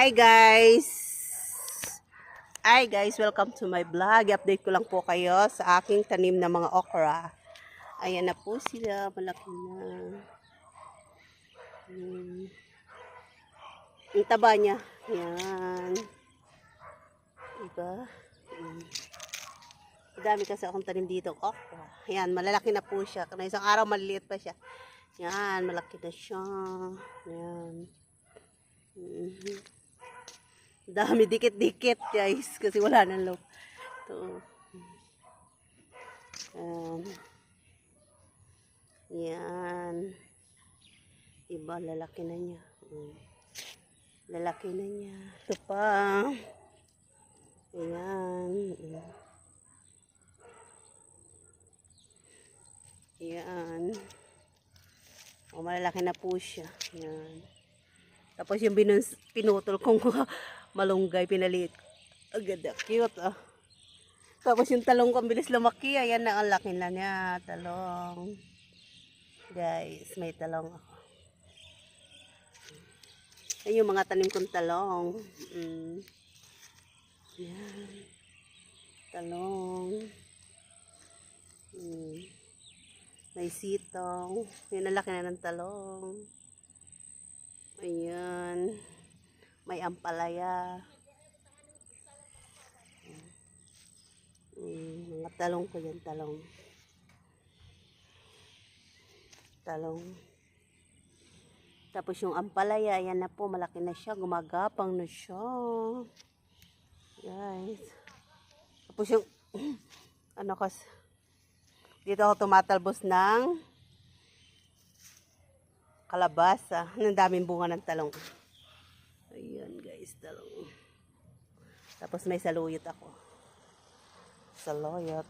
Hi guys! Hi guys, welcome to my vlog. I-update ko lang po kayo sa aking tanim na mga okra. Ayan na po sila, malaki na. Ang taba niya. Ayan. Diba? Dami kasi akong tanim dito okra. Ayan, malalaki na po siya. Kana isang araw maliliit pa siya. Ayan, malaki na siya. Ayan. Dami, dikit-dikit guys. Kasi wala nang loob. Ito. Yan. Diba, lalaki na niya. Lalaki na niya. Ito pa. Ayan. Ayan. O, malalaki na po siya. Ayan. Tapos yung pinutol kong malunggay, pinaliit. Agad, cute ah. Tapos yung talong ko, ang bilis lumaki. Ayan na, ang laki na niya. Talong. Guys, may talong ako. Ayan yung mga tanim kong talong. Ayan. Talong. May sitong. Ayan, ang laki na ng talong. Ayan. May ampalaya. Mga talong ko yan, talong. Talong. Tapos yung ampalaya, ayan na po, malaki na siya, gumagapang na siya. Guys. Tapos yung, ano kas, dito ako tumatalbos ng kalabasa. Ang daming bunga ng talong. Ayan guys, talong. Tapos may saluyot ako. Saluyot.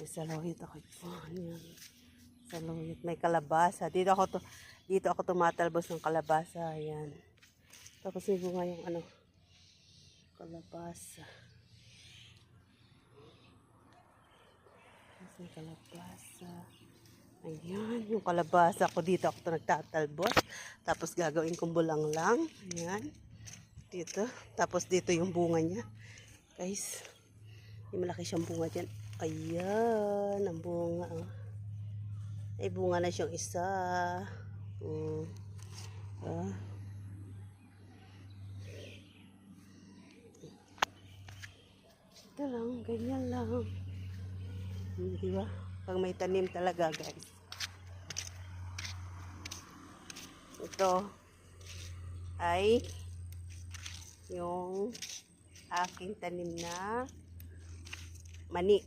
May saluyot ako. Ayan. Saluyot. May kalabasa. Dito ako tumatalbos ng kalabasa. Ayan. Tapos may bunga yung ano, kalabasa. Tapos may kalabasa. Ayan, yung kalabasa ko dito ako nagtatalbos. Tapos gagawin kong bulang lang. Ayan. Dito. Tapos dito yung bunga niya. Guys, yung malaki siyang bunga dyan. Ayan, ang bunga. Oh. Ay, bunga na siyang isa. Ito lang, ganyan lang. Diba? Pag may tanim talaga, guys. Ito ay yung aking tanim na mani.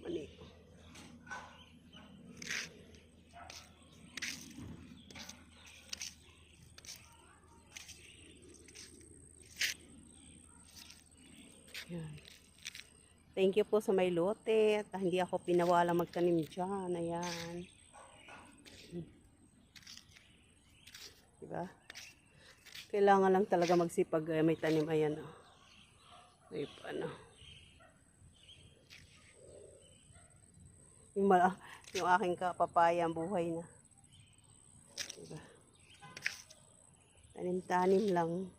Mani. Yan. Thank you po sa may lote. At hindi ako pinawalang magtanim dyan. Ayan. Diba? Kailangan lang talaga magsipag may tanim. Ayan. Oh. May ano. Yung aking kapapaya ang buhay na. Diba? Tanim-tanim lang.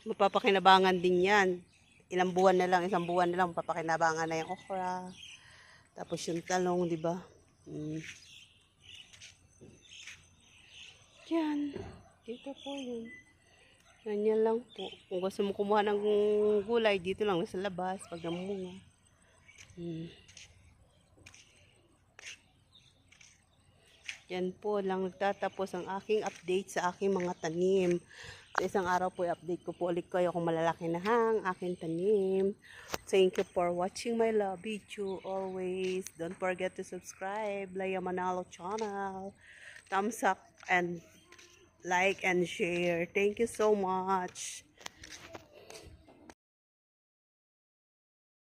Mapapakinabangan din yan. Ilang buwan na lang, isang buwan na lang, mapapakinabangan na yung okra. Tapos yung talong, di ba? Yan. Dito po yun. Ganyan lang po. Kung gusto mo kumuha ng gulay, dito lang sa labas, pag namunga. Yan po lang nagtatapos ang aking update sa aking mga tanim. Sa isang araw po i-update ko po ulit kayo kung malalaki na hang aking tanim. Thank you for watching my love video always. Don't forget to subscribe. Laya Manalo channel. Thumbs up and like and share. Thank you so much.